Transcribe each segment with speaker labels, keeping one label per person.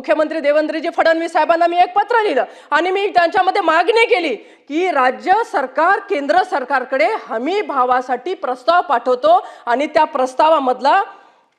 Speaker 1: मुख्यमंत्री देवेंद्रजी फडणवीस साहेबांना मी एक पत्र लिहिलं आणि मी त्यांच्यामध्ये मागणी केली की राज्य सरकार केंद्र सरकारकडे हमी भावासाठी प्रस्ताव पाठवतो आणि त्या प्रस्तावामधला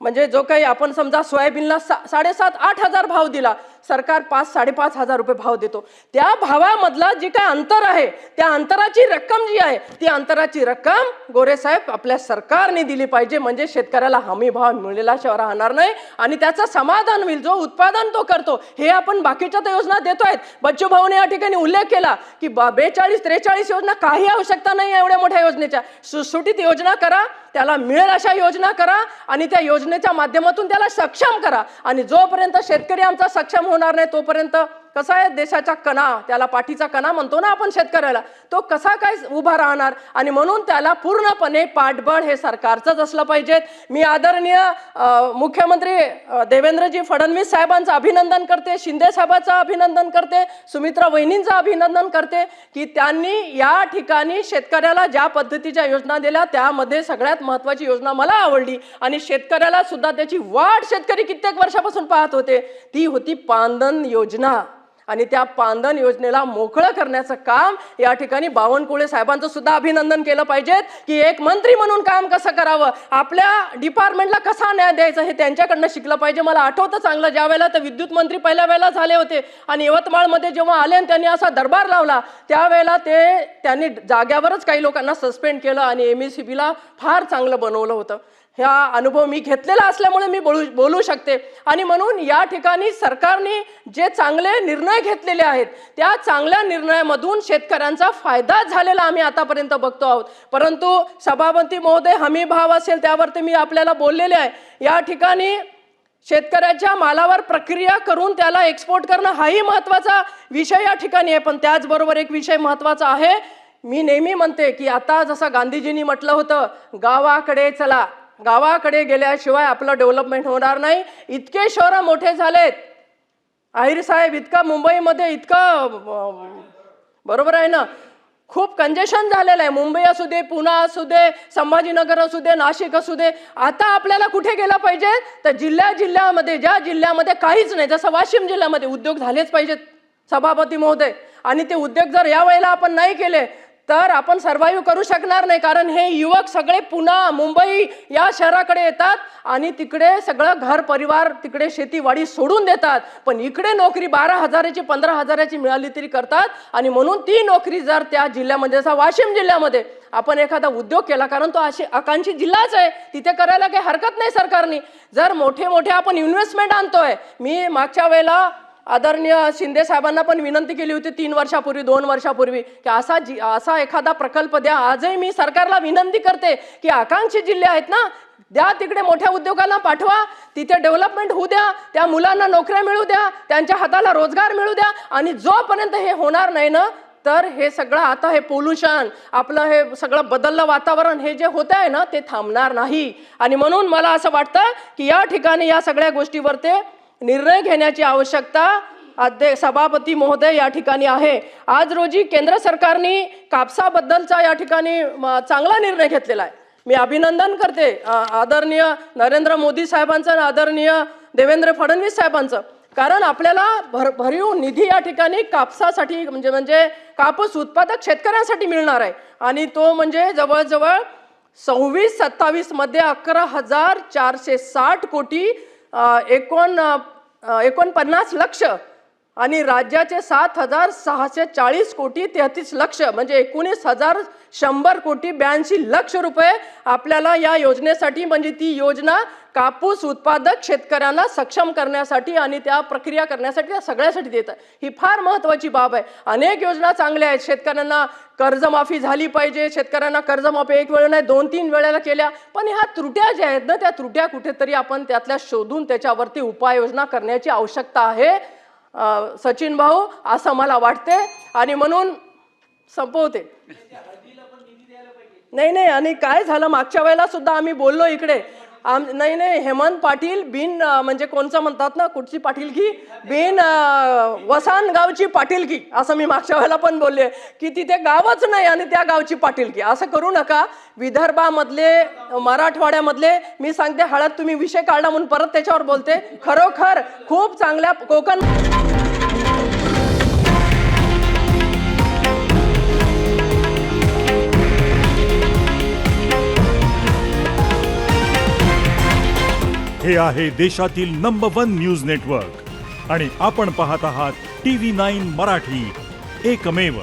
Speaker 1: म्हणजे जो काही आपण समजा सोयाबीनला 7,500-8,000 हजार भाव दिला, सरकार 5,000-5,500 रुपये भाव देतो, त्या भावामधला जी काय अंतर आहे त्या अंतराची रक्कम जी आहे ती अंतराची रक्कम गोरे साहेब आपल्या सरकारने दिली पाहिजे, म्हणजे शेतकऱ्याला हमी भाव मिळेल्याशिवाय राहणार नाही आणि त्याचं समाधान होईल, जो उत्पादन तो करतो। हे आपण बाकीच्या तर योजना देतोय। बच्चू भाऊने या ठिकाणी उल्लेख केला की 42-43 योजना, काही आवश्यकता नाही एवढ्या मोठ्या योजनेच्या, सुटसुटीत योजना करा, त्याला मिळेल अशा योजना करा आणि त्या योजनेच्या माध्यमातून त्याला सक्षम करा आणि जोपर्यंत शेतकरी आमचा सक्षम होणार नाही तोपर्यंत कसा आहे देशाचा कणा, त्याला पाठीचा कणा म्हणतो ना आपण शेतकऱ्याला, तो कसा काय उभा राहणार आणि म्हणून त्याला पूर्णपणे पाठबळ हे सरकारचंच असलं पाहिजे। मी आदरणीय मुख्यमंत्री देवेंद्रजी फडणवीस साहेबांचं अभिनंदन करते, शिंदे साहेबांचं अभिनंदन करते, सुमित्रा वहिनींचं अभिनंदन करते की त्यांनी या ठिकाणी शेतकऱ्याला ज्या पद्धतीच्या योजना दिल्या त्यामध्ये सगळ्यात महत्त्वाची योजना मला आवडली आणि शेतकऱ्याला सुद्धा त्याची वाट शेतकरी कित्येक वर्षापासून पाहत होते, ती होती पांदन योजना आणि त्या पांदन योजनेला मोकळं करण्याचं काम या ठिकाणी बावनकुळे साहेबांचं सुद्धा अभिनंदन केलं पाहिजे की एक मंत्री म्हणून काम कसं करावं, आपल्या डिपार्टमेंटला कसा न्याय द्यायचा हे त्यांच्याकडनं शिकलं पाहिजे। मला आठवतं चांगलं, ज्या वेळेला तर विद्युत मंत्री पहिल्या वेळेला झाले होते आणि यवतमाळमध्ये जेव्हा आले आणि त्यांनी असा दरबार लावला त्यावेळेला त्यांनी जाग्यावरच काही लोकांना सस्पेंड केलं आणि MECBला फार चांगलं बनवलं होतं। हा अनुभव मी घेतलेला असल्यामुळे मी बोलू शकते आणि म्हणून या ठिकाणी सरकारने जे चांगले निर्णय घेतलेले आहेत त्या चांगल्या निर्णयामधून शेतकऱ्यांचा फायदा झालेला आम्ही आतापर्यंत बघतो आहोत। परंतु सभापती महोदय, हमी भाव असेल त्यावरती मी आपल्याला बोललेले आहे, या ठिकाणी शेतकऱ्याच्या मालावर प्रक्रिया करून त्याला एक्सपोर्ट करणं हाही महत्त्वाचा विषय या ठिकाणी आहे। पण त्याचबरोबर एक विषय महत्त्वाचा आहे, मी नेहमी म्हणते की आता जसं गांधीजींनी म्हटलं होतं गावाकडे चला, गावाकडे गेल्याशिवाय आपलं डेव्हलपमेंट होणार नाही। इतके शहर मोठे झालेत, आहिर साहेब, इतका मुंबईमध्ये इतकं बरोबर आहे ना, खूप कंजेशन झालेलं आहे, मुंबई असू दे, पुणे असू दे, संभाजीनगर असू दे, नाशिक असू दे। आता आपल्याला कुठे गेला पाहिजे तर जिल्ह्यामध्ये, ज्या जिल्ह्यामध्ये काहीच नाही, जसं वाशिम जिल्ह्यामध्ये उद्योग झालेच पाहिजेत सभापती महोदय, आणि ते उद्योग जर या वेळेला आपण नाही केले तर आपण सर्वाइव्ह करू शकणार नाही, कारण हे युवक सगळे पुणे, मुंबई या शहराकडे येतात आणि तिकडे सगळं घर परिवार, तिकडे शेतीवाडी सोडून देतात, पण इकडे नोकरी 12,000ची 15,000ची मिळाली तरी करतात आणि म्हणून ती नोकरी जर त्या जिल्ह्यामध्ये, जसा वाशिम जिल्ह्यामध्ये आपण एखादा उद्योग केला, कारण तो अशी आकांक्षी जिल्हाच आहे, तिथे करायला काही हरकत नाही सरकारने, जर मोठे मोठे आपण इन्व्हेस्टमेंट आणतोय। मी मागच्या वेळेला आदरणीय शिंदे साहेबांना पण विनंती केली होती 3 वर्षापूर्वी 2 वर्षापूर्वी की असा एखादा प्रकल्प द्या। आजही मी सरकारला विनंती करते की आकांक्षी जिल्हे आहेत ना, द्या तिकडे मोठ्या उद्योगांना पाठवा, तिथे डेव्हलपमेंट होऊ द्या, त्या मुलांना नोकऱ्या मिळू द्या, त्यांच्या हाताला रोजगार मिळू द्या आणि जोपर्यंत हे होणार नाही ना तर हे सगळं आता हे पोल्युशन, आपलं हे सगळं बदललं वातावरण हे जे होत आहे ना ते थांबणार नाही आणि म्हणून मला असं वाटतं की या ठिकाणी या सगळ्या गोष्टीवरती निर्णय घेण्याची आवश्यकता सभापती महोदय या ठिकाणी आहे। आज रोजी केंद्र सरकारने कापसाबद्दलचा या ठिकाणी चांगला निर्णय घेतलेला आहे, मी अभिनंदन करते आदरणीय नरेंद्र मोदी साहेबांचं, आदरणीय देवेंद्र फडणवीस साहेबांचं, कारण आपल्याला भरीव निधी या ठिकाणी कापसासाठी म्हणजे कापूस उत्पादक शेतकऱ्यांसाठी मिळणार आहे आणि तो म्हणजे जवळजवळ 26-27 मध्ये 11,460 कोटी 49 लक्ष आणि राज्याचे 7,640 कोटी 33 लक्ष म्हणजे 19,100 कोटी 82 लक्ष रुपये आपल्याला या योजनेसाठी, म्हणजे ती योजना कापूस उत्पादक शेतकऱ्यांना सक्षम करण्यासाठी आणि त्या प्रक्रिया करण्यासाठी, त्या सगळ्यासाठी देत आहे। ही फार महत्त्वाची बाब आहे। अनेक योजना चांगल्या आहेत, शेतकऱ्यांना कर्जमाफी झाली पाहिजे, शेतकऱ्यांना कर्जमाफी एक वेळ नाही 2-3 वेळेला केल्या, पण ह्या त्रुट्या ज्या आहेत ना त्या त्रुट्या कुठेतरी आपण त्यातल्या शोधून त्याच्यावरती उपाययोजना करण्याची आवश्यकता आहे सचिन भाऊ, असं मला वाटते आणि म्हणून संपवते। नाही आणि काय झालं मागच्या वेळेला सुद्धा आम्ही बोललो इकडे नाही नाही, हेमंत पाटील बिन म्हणजे कोणचं म्हणतात ना, कुठची पाटीलकी, बिन वसान गावची पाटीलकी, असं मी मागच्या वेळेला पण बोलले की तिथे गावच नाही आणि त्या गावची पाटीलकी. असं करू नका. विदर्भामधले, मराठवाड्यामधले, मी सांगते, हळद तुम्ही विषय काढला म्हणून परत त्याच्यावर बोलते, खरोखर खूप चांगल्या कोकण
Speaker 2: हे आहे देशातील नंबर 1 न्यूज नेटवर्क आणि आपण पाहत आहात TV9 मराठी, एकमेव.